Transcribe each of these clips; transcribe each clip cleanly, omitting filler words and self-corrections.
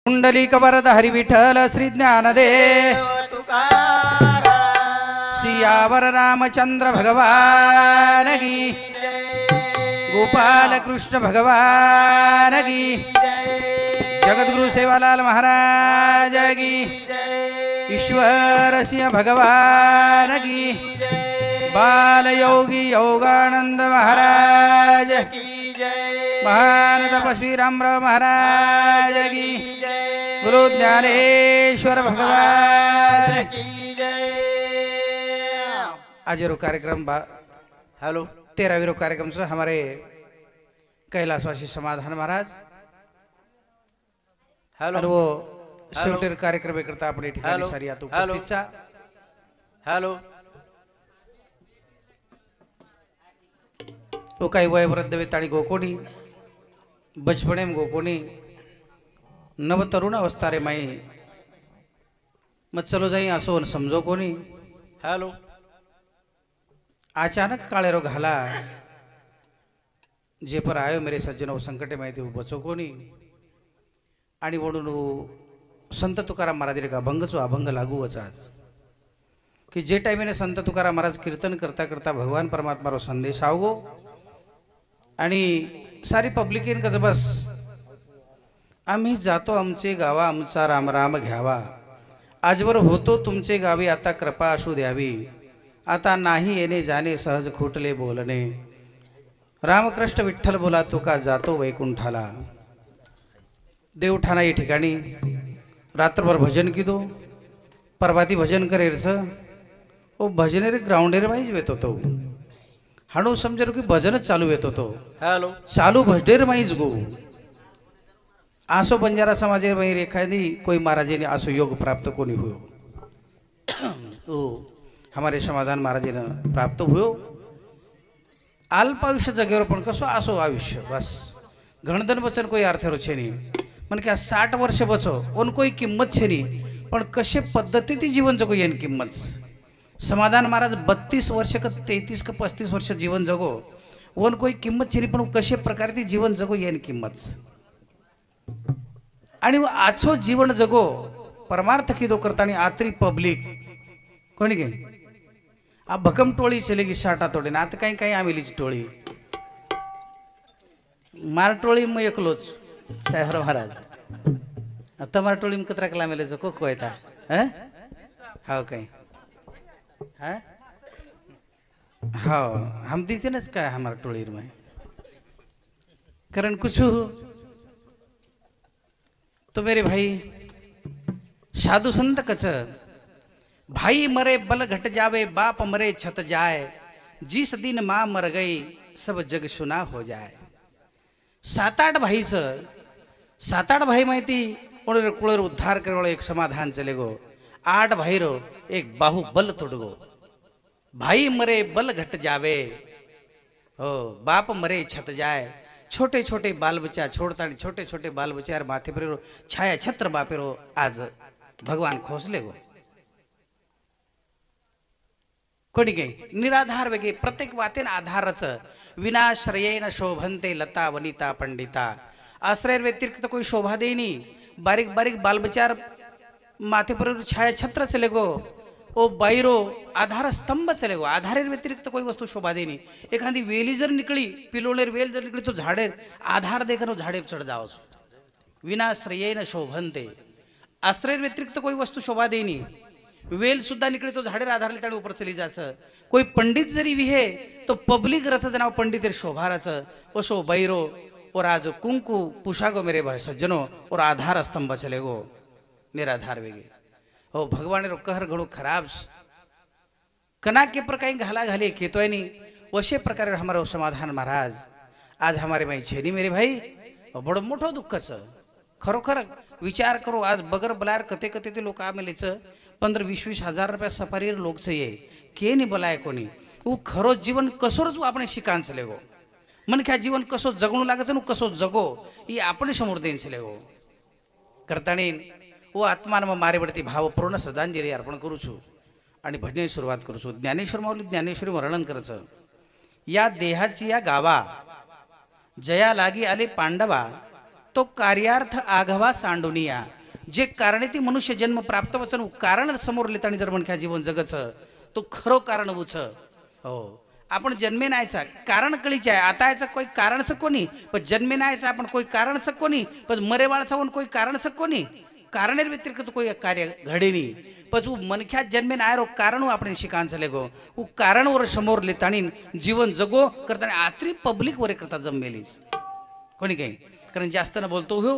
कुंडलिक वरद हरि विठ्ठल श्री ज्ञानदेव सियावर रामचंद्र भगवान की गोपाल कृष्ण भगवान की जगद्गुरु सेवालाल महाराज की ईश्वर सिंह भगवान की बाल योगी योगानंद महाराज की महान तपस्वी रामराव महाराज की गुरु ज्ञानेश्वर भगवान की आज रो कार्यक्रम हेलो 13वीं कार्यक्रम से हमारे कैलाशवासी समाधान महाराज हेलो वो शेवटेर कार्यक्रम करता अपने ठिकाणी सारी आता उपस्थितचा हेलो वो काही वयवृद्ध वेताळी गोकोणी बचपनेम गोकोणी नव तरुण अवस्था रे माई मत चलो जाई असो समझो कोणी हेलो अचानक काळे रो घाला जे पर आयो मेरे सज्जनो संकटे माहिती बचो कोणी आणि म्हणून संत तुकाराम महाराज रे का अभंगचो अभंग लागूच आज की जे टाइमेने संत तुकाराम महाराज कीर्तन करता करता भगवान परमात्मा रो संदेश आवगो आणि सारी पब्लिकेन कसं बस आम्ही जातो आमचे गावा आमचा राम राम घ्यावा आजवर होतो तुमचे गावी आता कृपा असू द्यावी आता नाही येणे जाणे सहज खोटले बोलणे रामकृष्ण विठ्ठल बोला तुका जातो वैकुंठाला देवठाणा या ठिकाणी रात्रभर भजन किदो परवाती भजन करेरस ओ भजनेर ग्राउंडेर वाईज येत होतो हाणू समजलो की भजनच चालू येत होतो हॅलो चालू भजनेर वाईज गो आसो बंजारा समाजे वही एखादी कोई महाराजे ने आसो योग प्राप्त कोणी हुयो ओ हमारे समाधान महाराजे ने प्राप्त हुयो अल्प आयुष्य जगेवर पण कसो आसो आयुष्य बस गणधन वचन कोई अर्थरो छे नहीं मन क्या 60 वर्ष बचो ओन कोई किंमत छे नहीं पण कशे पद्धती ती जीवन जगो येन किंमत समाधान महाराज 32 वर्ष का 33 का 35 वर्ष जीवन जगो ओन कोई किंमत छे नहीं पण कशे प्रकारे ती जीवन जगो येन किंमत आणि आछो जीवन जगो परमार्थ किदो करतानी आत्री पब्लिक कोणी गे आ भकम टोळी चलेगी साटा तोडे ना आता काही काही आमिलीची टोळी मार टोळी मग एकलोच साहेब महाराज आता मार टोळी कतरा कला मेले जो कोको येता हाव काही हाँ हम दीते ना क्या हमारा टोळी में कारण कुछ तो मेरे भाई साधु संत कच भाई मरे बल घट जावे बाप मरे छत जाए जिस दिन माँ मर गई सब जग सुना हो जाए 7-8 भाई से 7-8 भाई माहिती उन्होंने कुळर उद्धार करे वाला एक समाधान चले गो 8 भाई रो एक बाहु बल तोड़ गो भाई मरे बल घट जावे हो बाप मरे छत जाए छोटे छोटे बाल बच्चा छोड़ता छोटे छोटे बाल बच्चा माथे पर छाया छत्र बापेरो आज भगवान खोसले गो कोणी गे निराधार वेगे प्रत्येक वातेन आधारच विनाश्रयेन शोभंते लता वनिता पंडिता आश्रय व्यतिरिक्त कोई शोभा देनी बारीक बारीक बाल बच्चा माथे पर छाया छत्र चले गो ओ बाईरो आधार स्तंभ चले गो आधार व्यतिरिक्त कोई वस्तु शोभा देनी एखादी वेली जर निकली पिलोनेर वेल जर निकली तो झाड़े आधार देखनो झाड़े चढ़ जाओ विनाश्रयेन शोभंते आश्रय व्यतिरिक्त कोई वस्तु शोभा देनी वेल सुद्धा निकली तो झाड़े आधार ले ऊपर चली जाच कोई पंडित जरी विहे तो पब्लिक रच जना पंडित शोभा रच ओ शो बैरो और आज कुंकु पुषागो मेरे भाई सज्जनो और आधार स्तंभ चले गो निराधार वेगे ओ भगवान रो कहर घणो खराब कना के प्रकार घाला घाले खेतोय नी वशे प्रकार हमारो समाधान महाराज आज हमारे भाई छेनी मेरे भाई बड़ो मोठो दुःखच खरोखर विचार करो आज बगर बलार कते कते ते लोक आमेलेच 15-20 हजार रुपया सफारी लोक से ये के नहीं बोलाय कोणी वो खरो जीवन कसोर जो आपने शिकान चले गो मन क्या जीवन कसो जगणू लागत नु कसो जगो ये आपने समोर देन चले गो करतानी वो आत्मा मारे बढती भाव पूर्ण श्रद्धांजली अर्पण करू छु आणि भजनाची सुरुवात करू छु ज्ञानेश्वर माऊली ज्ञानेश्वरी वर्णन करायचं या देहाची या गावा जया लागी आले पांडवा तो कार्यार्थ आघवा सांडुनिया जे कारणे ती मनुष्य जन्म प्राप्त वचन कारण समोर लितानी जर म्हणख्या जीवन जगच तो खरो कारण उच हो आपण जन्मे नायचा कारण कळीचे आहे आता याचं कोई कारणच कोणी पण जन्मे नायचा आपण कोई कारणच कोणी पण मरेवाळचा होऊन कोई कारणच कोणी कारणेर व्यतिरिक्त कोई कार्य घडेनी पण मनख्या जन्मे नाय रो कारण आपण शिकान चले गो उ कारण वर समोर लितानी जीवन जगो करताना आत्री पब्लिक वर करता जममेलीच कोणी काही कारण जास्त न बोलतो हो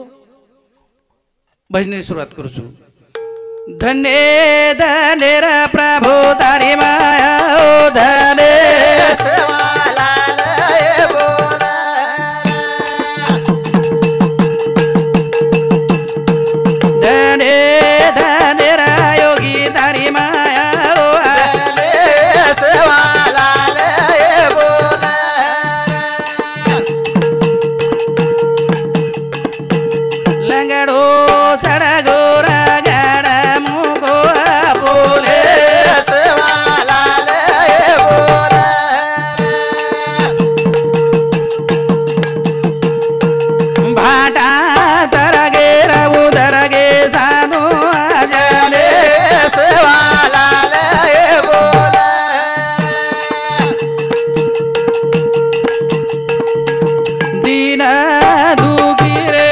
भजने सुरुवात करू छु धन्य धन्य रे प्रभु तारी माया ओ धन्य धन्य धन्य रे योगी तारी माया ओ लंगड़ो सड़गोरा गड़ा मुगो बोले भाटा तरगे रवु दरगे साधु आजले दीन दुखी रे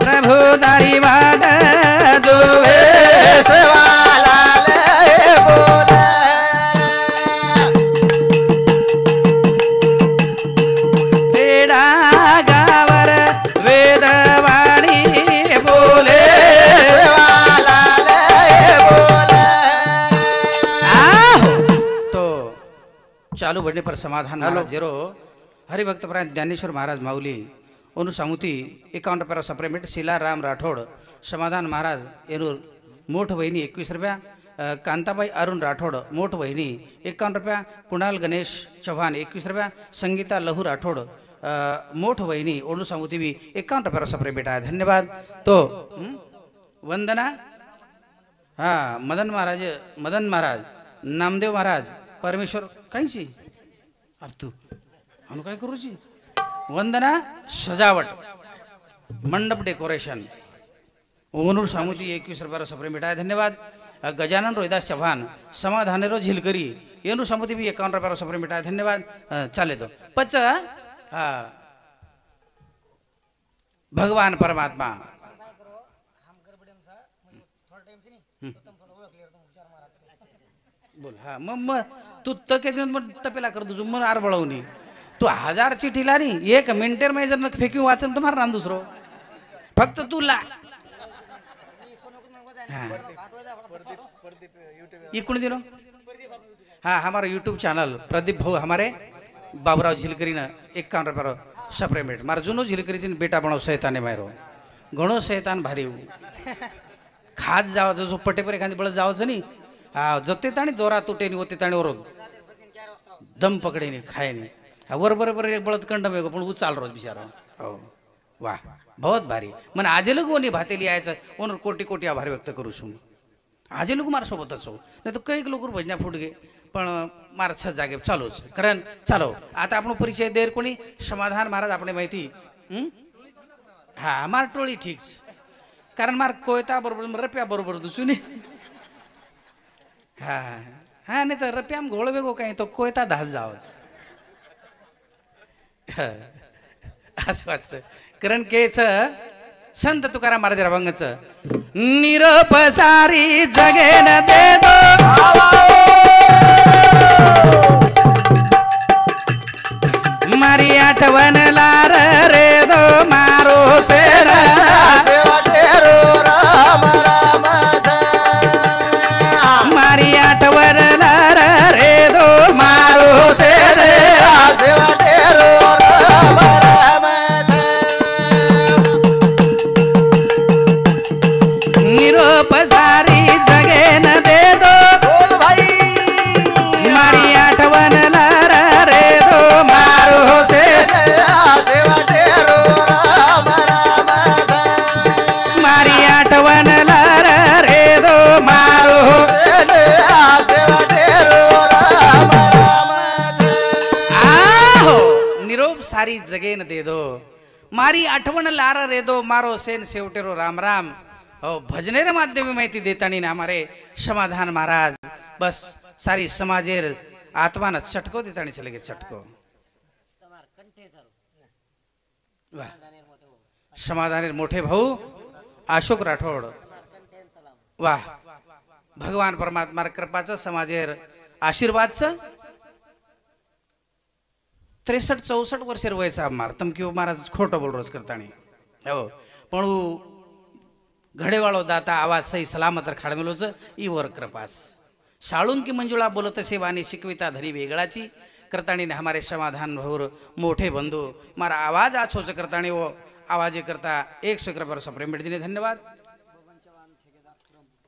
प्रभु तारी बाट जोवे वेडा गावर वेदवाणी बोले तो चालू बढ़ने पर समाधान महाराज जेरो हरिभक्त प्राण ज्ञानेश्वर महाराज माऊली ओनु सामुती 51 रुपया सप्रेमेट शिला राम राठोड समाधान महाराज येनूर मोठ वहिनी 21 रुपया कांताबाई अरुण राठोड मोठ वहिनी 51 रुपया कुणाल गणेश चव्हाण 21 रुपया संगीता लहू राठोड मोठ वहिनी ओनु सामुती भी 51 रुपया सप्रेमेट आहे धन्यवाद तो वंदना हाँ मदन महाराज नामदेव महाराज परमेश्वर काहीची अरे तू अनु काय करूची वंदना सजावट मंडप डेकोरेशन ओनूर सामुची 21 रुपया सप्रेमेट आहे धन्यवाद गजानन रोहिदास चव्हाण समाधानेरो झिलकरी येनू सामुती भी 51 रुपया सप्रेमेट आहे धन्यवाद चाले तो पच हा भगवान परमात्मा बोल हा मग तू तके देऊन तपेला कर तुझं मन आर बळवणी तू 1000 चिठीला नाही 1 मिनिटेर मध्ये जर फेकून वाचन तुम्हारा नाम दुसरो फक्त तू ला इकुण दिनो हाँ हमारा यूट्यूब चैनल प्रदीप भाऊ हमारे बाबूराव झिलकरी ने 51 रुपया सप्रेमेट मारा जुनो झिलकरी बेटा बनाव शैताने मारो घणो शैतान भारी खाज जाव जो पटे पर एखादी बळ जावचं नाही हाँ जते ताणी दोरा तुटे नहीं होते ताणी वरून दम पकड़े नहीं खाए नहीं वर बरोबर एक बळत कंड मेगो पण उचाल रोज बिचारा हो वाह बहुत भारी मन आजे लोग कोणी भातेली यायचं ओनर कोटी कोटी आभार व्यक्त करू છું આજે લોકો મારા સોબત છો નહીં તો કઈક લોકો ભજના ફૂટ ગઈ પણ મારા 6 જાગે ચાલુ છે કારણ ચાલો आता આપણો પરિચય દેર કોની समाधान महाराज આપણે માહિતી હા માર ટોળી ઠીક છે कारण मार कोयता बरोबर रप्या बरोबर दुसू नाही हा हा नाही तर रप्याम घोळ वेगो काही तो कोयता धास जावच असं वाटतं कारण केच संत तुकाराम महाराज अभंगच निरोप सारी जगेन दे दो मारी आठवण लार रे दो मारो सेरा मारी आठवण लार रे दो मारो सेरा निरोप सारी जगेन दे दो मारी आठवण लार रे दो मारो से मारी आठवण लार रे दो मारो आहो निरोप सारी जगेन दे दो मारी आठवण लार रे दो मारो सेन शेवटेरो राम राम हो भजनेर माध्यमे माहिती देतानी ना हमारे समाधान महाराज बस सारी समाजेर आत्माना चटको देतानी चले गए चटको वाह समाधानेर मोठे भाऊ अशोक राठोड वाह भगवान परमात्मा कृपाचं समाजेर आशीर्वादचं 63-64 वर्षेर वयचा मार तम किंवा महाराज खोटं बोल रोज करतानी हो पण घडेवाळो दाता आवाज सही सलामत खाडमेलोच ई वर कृपास शाळुंकी मंजुळा बोलत असे वाणी शिकविता धनी वेगळाची करतानी हमारे समाधान भौर मोठे बंधू मारा आवाज आछोच करतानी वो आवाजे करता 100 रुपये सप्रेम दिने धन्यवाद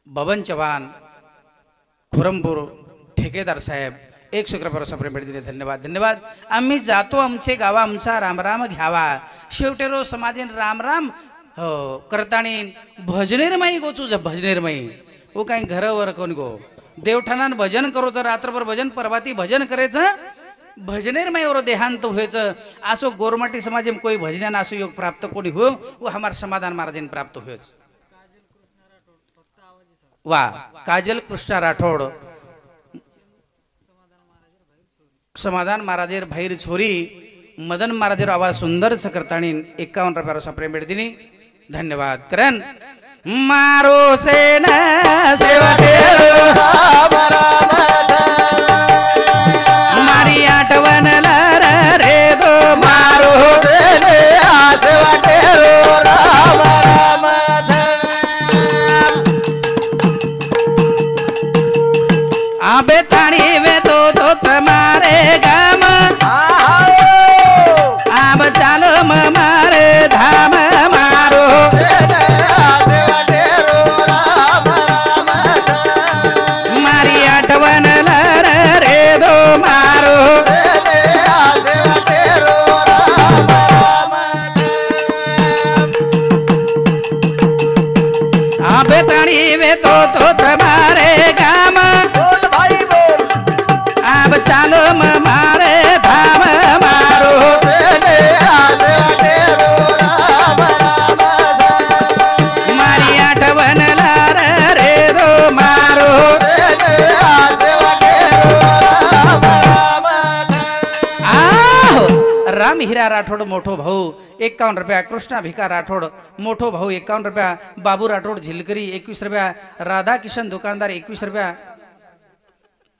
बबन चव्हाण खुरमपूर ठेकेदार साहेब 100 रुपये सप्रेम दिने धन्यवाद धन्यवाद आम्ही जातो आमचे गावा आमचा रामराम घ्यावा शेवटेरो समाजेन रामराम हो करतानी भजनेरमाई गोचू भजनेरमाई वो काही घरावर कोण गो देवठाणान भजन करो तर रात्रभर भजन परवाती भजन करायचं भजनेरमाई और देहांत व्हायचं असो गोरमाटी समाज में कोई भजन असो योग प्राप्त कोणी हो वो हमार समाधान महाराजन प्राप्त होयच वाह काजल कृष्णा राठोड समाधान महाराजेर भाईर छोरी मदन महाराजेर आवाज सुंदर करतानी 51 रुपये सप्रेम भेट दिनी धन्यवाद करण मारो सेन सेवा मारी आठवण रे दो मारो सेवा राम राम आबे ताणी वे तो तुम्हारे गाम आब चालो मारे धाम मारो मारी आठवण रे दो मारो आबे ताणी वे तो तुम्हारे गाम आब चालो मारे धाम मारो मारी आठवण रे दो मारो राम हिरा राठोड मोठो भाऊ 51 रुपया कृष्णा भिका राठोड मोठो भाऊ 51 रुपया बाबू राठोड झिलकरी 21 रुपया राधा किशन दुकानदार 21 रुपया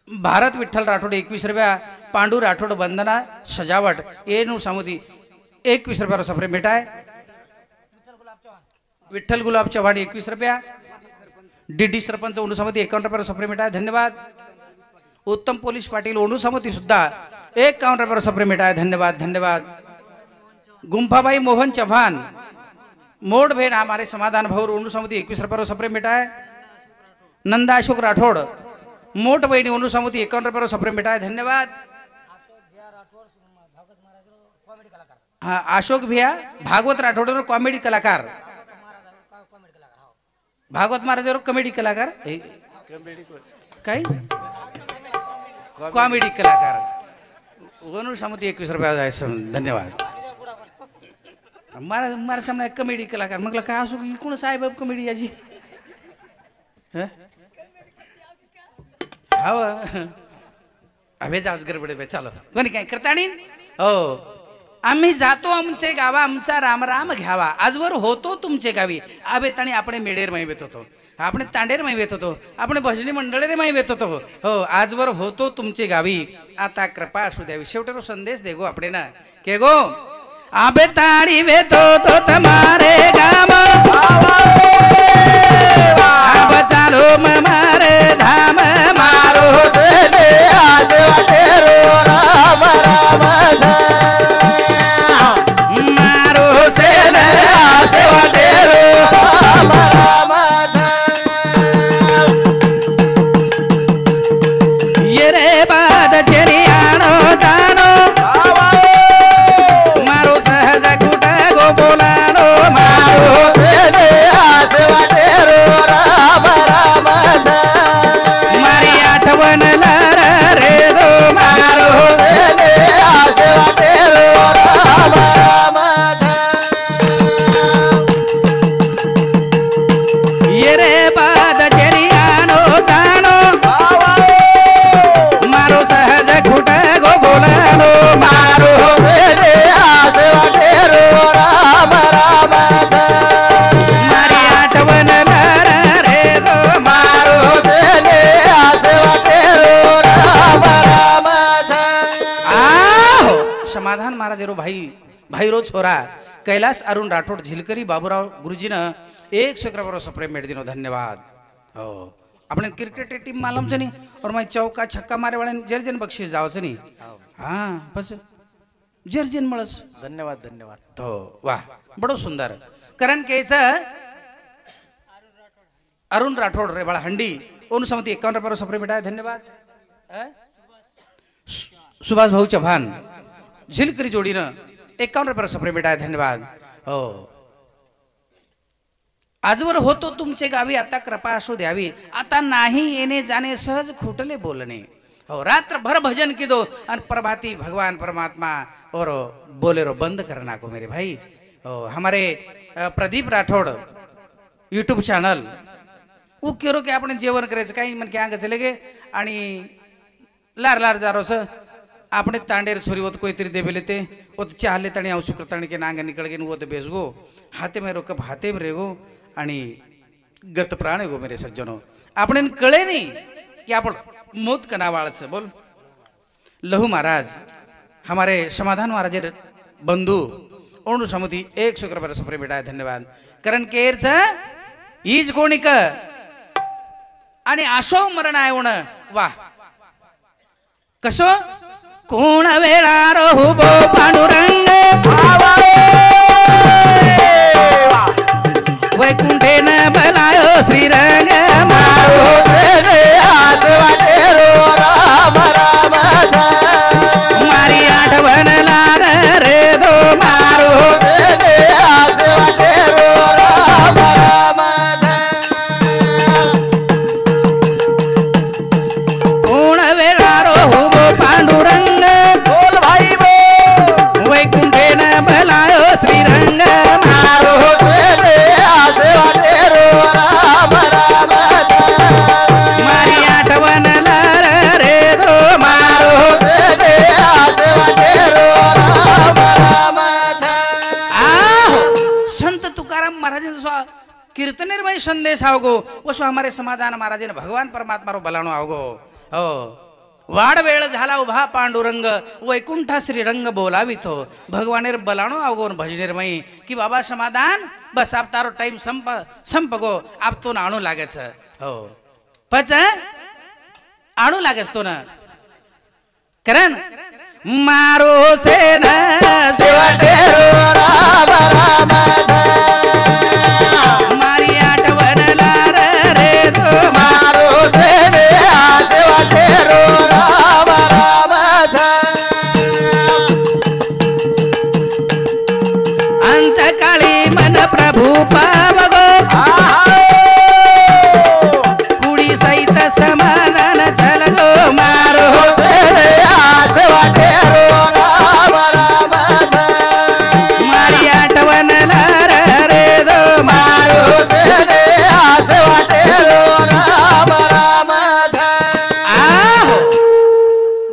भारत विठ्ठल राठोड 21 रुपया पांडू राठोड वंदना सजावट एनु समुदी 21 रुपया सप्रेम भेटाय विठ्ठल गुलाब चव्हाण 21 रुपया डीडी सरपंच ओंडू समिती 51 रुपये सप्रेम भेटाय धन्यवाद उत्तम पोलीस पाटील ओंडू समिती सुद्धा 51 रुपये सप्रेम भेटाय धन्यवाद धन्यवाद गुंफाबाई मोहन चव्हाण मोड भेन हमारे समाधान भौर ओंडू समिती 21 रुपये सप्रेम भेटाय नंदा अशोक राठोड मोठ बहिणी ओंडू समिती 51 रुपये सप्रेम भेटाय धन्यवाद हाँ अशोक भैया भागवत राठोड कॉमेडी कलाकार भागवत महाराज कॉमेडी कलाकार काय कॉमेडी कलाकार ओंडू समिती 21 रुपये धन्यवाद मारा सामने कॉमेडी कलाकार मग काय असो कोण साहेब कॉमेडी याची हो अभे जाऊच गडबडे चालो कोणी काय करतानी हो आम्ही जातो आमचे गावा आमचा रामराम घ्यावा आजवर होतो तुमचे गावी आबे ताणी आपण मेडेर माई वेत होतो आपण तांडेर माई वेत होतो आपण भजनी मंडळेर माई वेत होतो हो आजवर होतो तुमचे गावी आता कृपा असू द्यावी शेवटरो संदेश देगो आपण ना के गो आबे ताणी वेत होतो तुम्हारे गाम आब चालो मारे धाम मारो राम राम मारो सेन सेवा राम राम ये रे बाद जरियानो जानो मारो सहज कुटा गो बोलानो मारो सेन भाईरो छोरा कैलाश अरुण राठौड़ झिलकरी बाबूराव गुरुजीनं 111 बरोबर सप्रेम भेट दिनो धन्यवाद हो आपण क्रिकेट टीम मालूम छे नी और मैं चौका छक्का मारे वाले जर्जन बक्षीस जाओ छे नी हां बस जर्जन मळस धन्यवाद धन्यवाद तो वाह बडो सुंदर कारण केस अरुण राठौड़ रे बाळा हंडी ओनु समती 51 बरोबर सप्रेम भेटाय धन्यवाद सुभाष भाऊ चव्हाण झिलकरी जोडीनं 51 बरोबर सप्रेम भेटाय धन्यवाद हो आजवर होतो तुमचे गावी आता कृपा असू द्यावी आता नाही येणे जाणे सहज खोटले बोलणे हो रात्रभर भजन की दो और प्रभाती भगवान परमात्मा और बोलेरो बंद करना को मेरे भाई हो हमारे प्रदीप राठौड़ यूट्यूब चॅनल वो केरो के आपण जेवण करायचं काही मन के आंग चले गे आणि लार लार जारोस આપણે તાંડેર છોરી હોત કોઈ તરી દે બેલે તે ઓત ચાલે તણી આવ શુક્ર તણી કે નાંગ निकल गे वो तो बेसगो हाते में रोक हाते में रेगो आणि गत प्राण गो मेरे सज्जनो आपण कळे नाही की आपण मौत कनावाळच बोल लहू महाराज हमारे समाधान महाराज बंधू ओणू समिति 111 बरस सप्रेम भेटाय धन्यवाद कारण केरच ईज कोणिक आणि आशो मरण आयवण वाह कसो कोण वेळा रोहुबो पांडुरंग वैकुंठेन भलायो श्रीरंग मारो राम राम मारी आठवण लाग रे दो मारो राम राम कोण वेळा रोहुबो पांडुरंग भलायो श्रीरंग मारो राम राम मारी आठवण लार रे दो मारो राम राम संत तुकाराम महाराजांचा कीर्तनेरमय संदेश आवगो वसो हमारे समाधान महाराज भगवान परमात्मा रो बलाणो आवगो हो वाड वेळ झाला उभा पांडुरंग वैकुंठा श्रीरंग बोलावितो भगवानेर बलाणो अवगोन भजनेरमयी की बाबा समाधान बस आप तारो टाइम संप गो आप तो आणू लागेच हो पच आणू लागेच तो ना कारण मारो से न सेवटेरो राम राम मारी आठवण लार रे दो मारो से न सेवटेरो राम राम अंत काळी मन प्रभु पावगो कुडी सहित समाधान चलगो मारो मारी आठवण लार रे दो मारो राम राम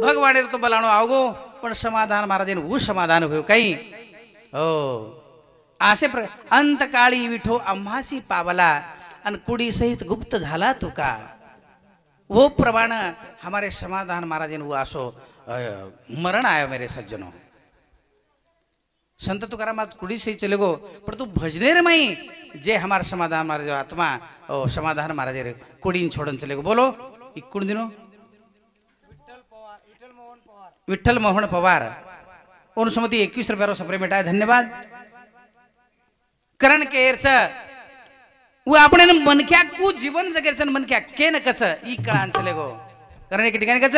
भगवान तो बलाणो आवगो पण समाधान महाराज वो समाधान हो काही हो असे अंतकाळी विठो आम्हासी पावला आणि कुडी सहित गुप्त झाला तुका वो प्रमाण हमारे समाधान महाराज वो आसो मरण आयो मेरे सज्जनों संत तुकाराम कुड़ी सही चले गो पर तू भजनेर मई जे हमारे समाधान महाराज आत्मा ओ समाधान महाराज कुड़ी छोड़न चले गो बोलो इकुण दिनो विठ्ठल मोहन पवार उन समती 21 रुपया सप्रेम भेटाय धन्यवाद करण केरच वो आपण मनक्या कु जीवन जगेच मनक्या केन कस ई कळान चले गो कारण एक ठिकाणी कस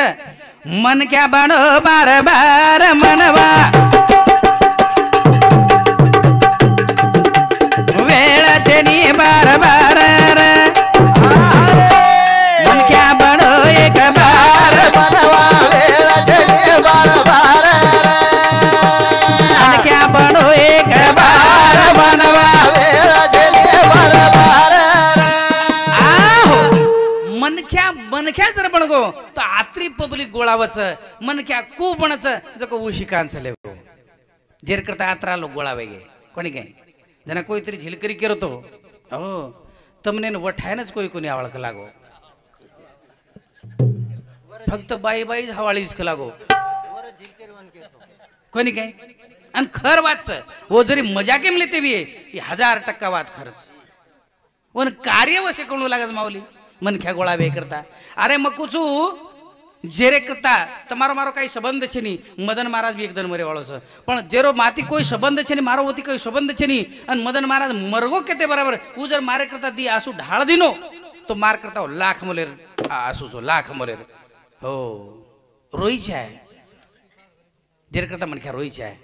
मनक्या बाणो बार बार मनवा वेळाचे नी बार बार मनक्या बाणो एक बार मनवा वेळाचे नी बार बार मनक्या बाणो एक बार मनवा वेळाचे नी बार बार मनख्या मनख्या जर पण गो तो आत्री पब्लिक गोळावच मनख्या कू बनच जको उशिकान चले गो जेर करता आत्रा लोक गोळावे गे कोणी काय जना कोईतरी झिलकरी करतो हो तमने वठायनच कोणी आवळक लागो फक्त बाई बाई हवाळीच लागो कोणी काय आणि खर वाच वो जरी मजा केम लेते बी 1000% वाद खरच पण कार्य वसे कळू लागत माऊली मनख्या गोळा वे करता अरे मग कुचू जेरे करता તમારો મારો કઈ સંબંધ છે ની મદન મહારાજ બી એકદમ મરે વાળો છે પણ જેરો માથી કોઈ સંબંધ છે ની મારો વતી કોઈ સંબંધ છે ની અને મદન મહારાજ મરગો કેતે બરાબર હું જર મારે કરતા દી આસુ ઢાળ દીનો તો માર કરતા લાખ મલેર આસુ છો લાખ મલેર हो રોઈ જાય જેરે કરતા મનખ્યા રોઈ જાય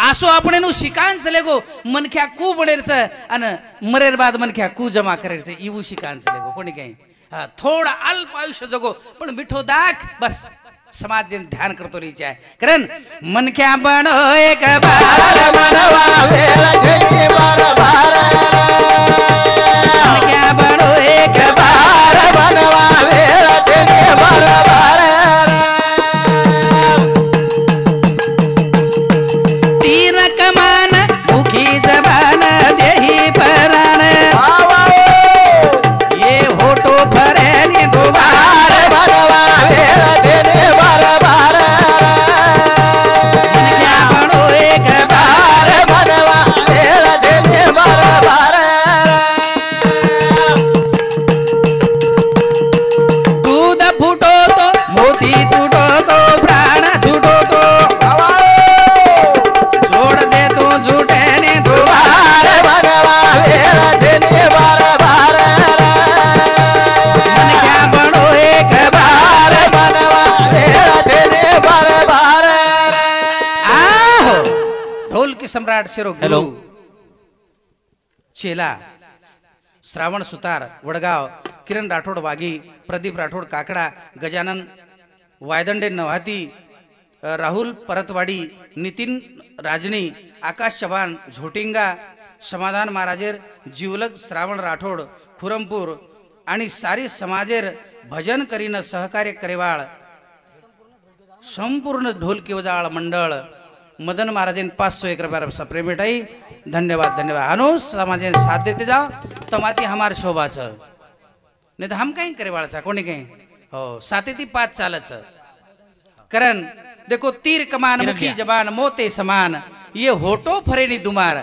આસુ આપણે નું શિકાન ચલે ગો મનખ્યા કુ બળેર છે અને મરેર બાદ મનખ્યા કુ જમા કરે છે ઈવું શિકાન ચલે ગો કોની કઈ थोड़ा अल्प आयुष्य जगो पण मिठो दाख बस समाज जन ध्यान करतो रही जाय कारण मन क्या बनो एक बार मनवा वेला जई बार बार मन क्या बनो एक बार मनवा वेला जई बार बार तीन कमान मुखी जबान देही पराण फरेनी दुबार बनवा वेला जेने बार बार मन क्या बनो एक बार बनवा वेला जेने बार बार दूध फुटो तो मोती टूटो तो प्राण छूटो तो छोड़ दे तो झूठे ने दुबार बनवा वेला जेने बार बार सम्राट शिरो गुरु चेला श्रावण सुतार वडगाव किरण राठोड वागी प्रदीप राठोड काकडा गजानन वायदंडे नवाती राहुल परतवाडी नितीन राजनी आकाश चव्हाण झोटिंगा समाधान महाराजेर जीवलग श्रावण राठोड खुरमपूर आणि सारी समाजेर भजन करीन सहकार्य करेवाळ संपूर्ण ढोलकी वजाळ मंडळ मदन महाराजन 501 रुपया प्रेम मिठाई धन्यवाद धन्यवाद अनु समाजन साथ देते जाओ तमाती हमार शोभा छ नहीं तो हम कहीं करे वाला कोणी कहीं हो साथे ती 5 चालच कारण देखो तीर कमान मुखी जबान मोते समान ये होटो फरेनी दुमार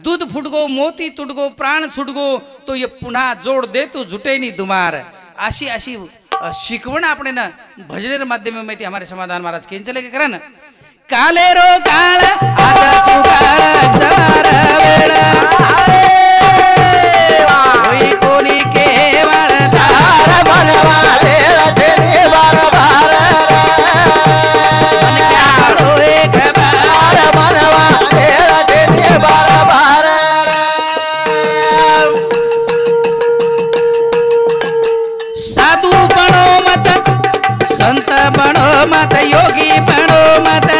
दूध फुटगो मोती तुटगो प्राण छुटगो तो ये पुन्हा जोड दे तो झुटेनी दुमार अशी अशी शिकवण आपण ना भजनेर माध्यमामध्ये हमारे समाधान महाराज केन चले कारण कालेरो काळ आता सुकाळ सार वेळा होई कोणी केवळ धार बनवा वेळा जेने बार बार मन क्या बनो एक बार बनवा वेळा जेने बार बार साधू बनो मत संत बनो मत योगी बनो मत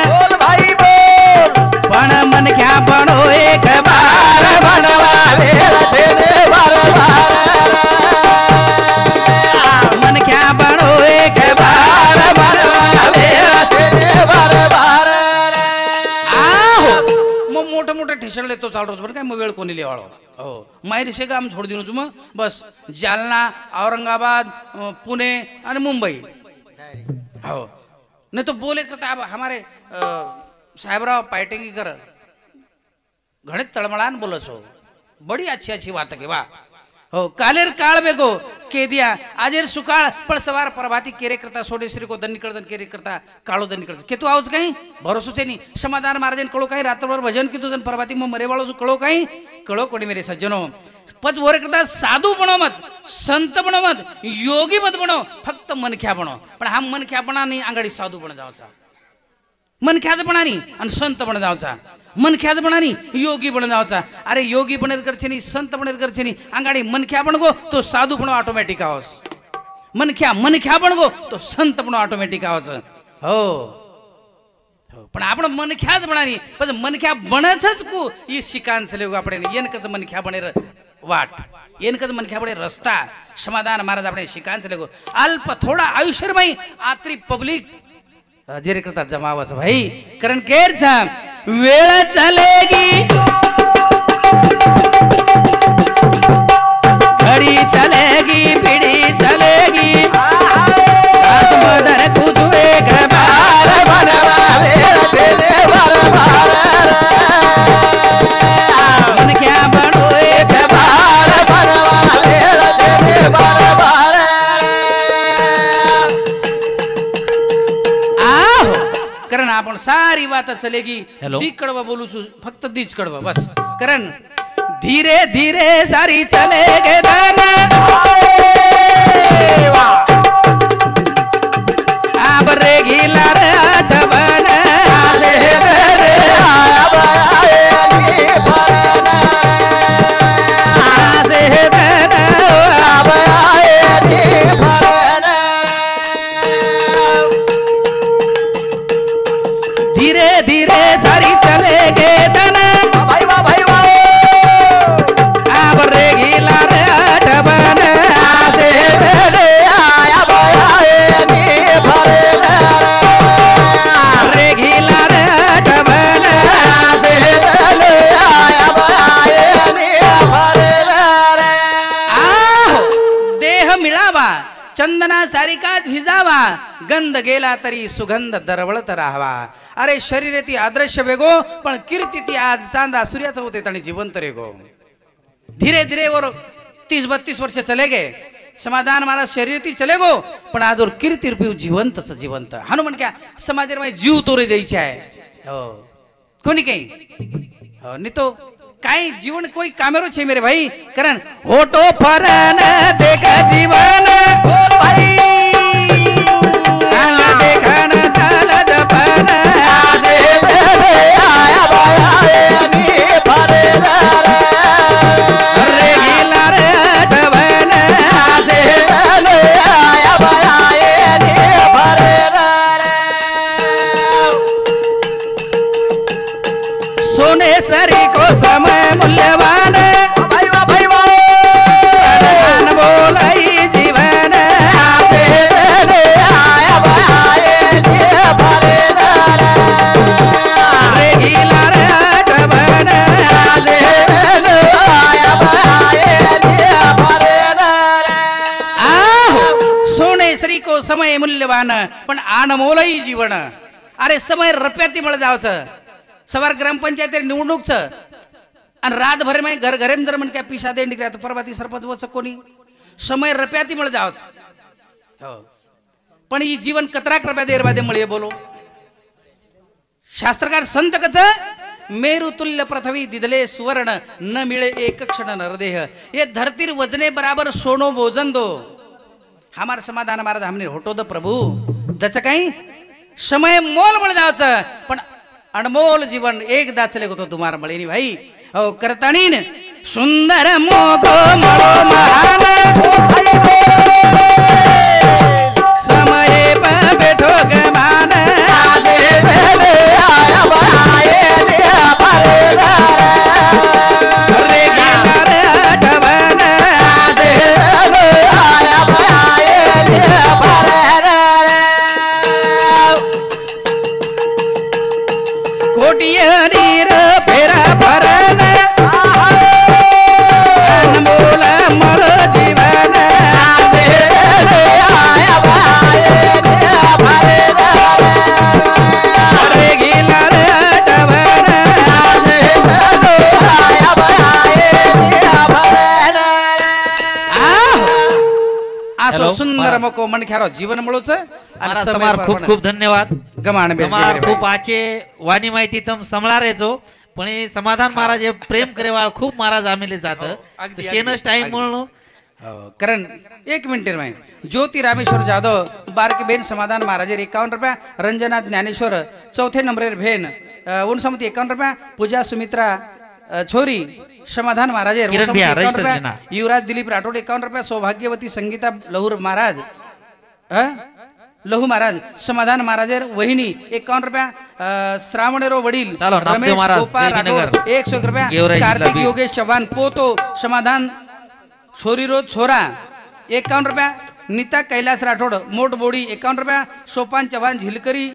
मन क्या बनो एक बार बनवा वेला जेने बार बार मन क्या बनो एक बार बनवा वेला जेने बार बार आहो मग मोठं मोठं ठेसण लेतो चाल रोज बरं काय मग वेळ कोणी लेवाळो हो माहेर शेगाम छोड दिनो तुम बस जालना औरंगाबाद पुणे आणि मुंबई हो नहीं तो बोले करता अब हमारे साहेबराव पायटेंगीकर घणे तळमळान बोलो छो बड़ी अच्छी अच्छी बात के वाह हो कालेर काळ बेगो के दिया आजेर सुकाळ पण सवार प्रभाती केरे करता सोडेश्री को दन्नी करदन केरे करता काळो दन्नी करता के तू आवज काही भरोसो छे नी समाधान महाराजन कळो काही रात्रभर भजन कीधु जन प्रभाती म मरे वाळो कळो काही कळो कोणी मेरे सज्जनो पच वोरे करता साधू बनो मत संत बनो मत योगी मत बनो फक्त मनख्या बनो पण हा मनख्या बना नाही आंगडी साधू बन जावचा मनख्याजपणानी आणि संत बन जावचा मनख्याजपणानी योगी बन जावचा अरे योगी बनेर करछे नी संत बनेर करछे नी आंगाडी मनख्या बनगो तो साधू पण ऑटोमॅटिक आवस मनख्या बनगो तो संत पण ऑटोमॅटिक आवस हो पण आपण मनख्याज बनानी पण मनख्या बनचच को ई शिकान चले गो आपण येनकच मनख्या बनेर वाट येनकच मनख्या बनेर रस्ता समाधान महाराज आपण शिकान चले गो अल्प थोड़ा आयुष्य में आत्री पब्लिक जेरे करता जमावस भाई कारण केर था वेळ चलेगी घड़ी चलेगी पीढ़ी चलेगी मदन कुछ एक बार बनवा वेळ चले बार बार आपण सारी बात चलेगी Hello. दी कडवा बोलू छु, फक्त दीच कडवा बस कारण धीरे धीरे सारी चलेगे दाना अब रे घिला रे आठवण आसे रे आब आए भरना आसे रे आब आए भरना धीरे धीरे सारी चलेगे दाना भाई वाह अब रे घिला रे आठवण आसे रे आब आए भरना रे घिला रे आठवण आसे रे आब आए भरना आहो देह मिळावा चंदना सारिका झिजावा गंध गेला तरी सुगंध दरवळत राहावा अरे शरीर ती अदृश्य वेगो पण कीर्ती ती आज चांदा सूर्याचं होते आणि जिवंत रे गो धीरे धीरे और 30-32 वर्ष चले गए समाधान महाराज शरीर ती चले गो पण आज और कीर्ती रूपी जिवंतच जिवंत हनुमान क्या समाज में जीव तोरे जायचे आहे हो कोणी काही हो नहीं तो काय जीवन कोई कामेरो छे मेरे भाई कारण होटो फरन देखा जीवन भाई आना देखा न चल जपन आसे आया भाई मी फरना रे घिला रे आठवण आसे आया भाई मी फरना सोने सरी को समय मूल्यवान भाई वाह बोलाई जीवन आसे आया भाई भरना रे घिला रे आठवण आसे आया भाई भरना आहो सोने सरी को समय मूल्यवान पण अनमोलही जीवन अरे समय रप्याती मळ जावचं सवार ग्रामपंचायत निवडणूकच आणि रातभर में घर घरे जर म्हण काय पिशा दे निघल्या तर परवाती सरपंच वच कोणी समय रप्याती मळ जावस हो पण ही जीवन कतरा कृपया देर बादे मळे बोलो शास्त्रकार संत कच मेरु तुल्य पृथ्वी दिदले सुवर्ण न मिळे एक क्षण नरदेह ये धरतीर वजने बराबर सोनो भोजन दो हमार समाधान महाराज हमने होटो द प्रभु जच काही समय मोल मळ जावचं पण अनमोल जीवन एकदा चले गो तो तुम्हार मळेनी भाई हो करताणीन सुंदर मोगो मळो महान समय पे बैठो गमान आसे आया भाई भरना रे घिला रे आठवण आसे आया भाई भरना कोटियरी रे फेरा भरन अनमोल मळ जीवन आसे आया भाई भरना रे घिला रे आठवण आसे आया भाई भरना आसो सुंदर मको मन ख्यारो जीवन मळोच महाराज तुम्हार खूप खूप धन्यवाद गमान तुम्हार खूप आचे वाणी माहिती तम समळारे जो पण हे समाधान महाराज हे प्रेम करेवाळ खूप महाराज आमेले जात शेनस टाइम म्हणून कारण 1 मिनिट में ज्योति रामेश्वर जाधव बारके बेन समाधान महाराज 51 रुपया रंजना ज्ञानेश्वर चौथे नंबर भेन उनसमती 51 रुपया पूजा सुमित्रा छोरी समाधान महाराज युवराज दिलीप राठोड 51 रुपया सौभाग्यवती संगीता लहूर महाराज लहू महाराज समाधान महाराज वहिनी 51 रुपया श्रावणेरो वडील रमेश गोपाल राठोड 101 रुपया कार्तिक योगेश चव्हाण पोतो समाधान छोरीरो छोरा 51 रुपया नीता कैलास राठोड मोठ बोडी 51 रुपया सोपान चव्हाण झिलकरी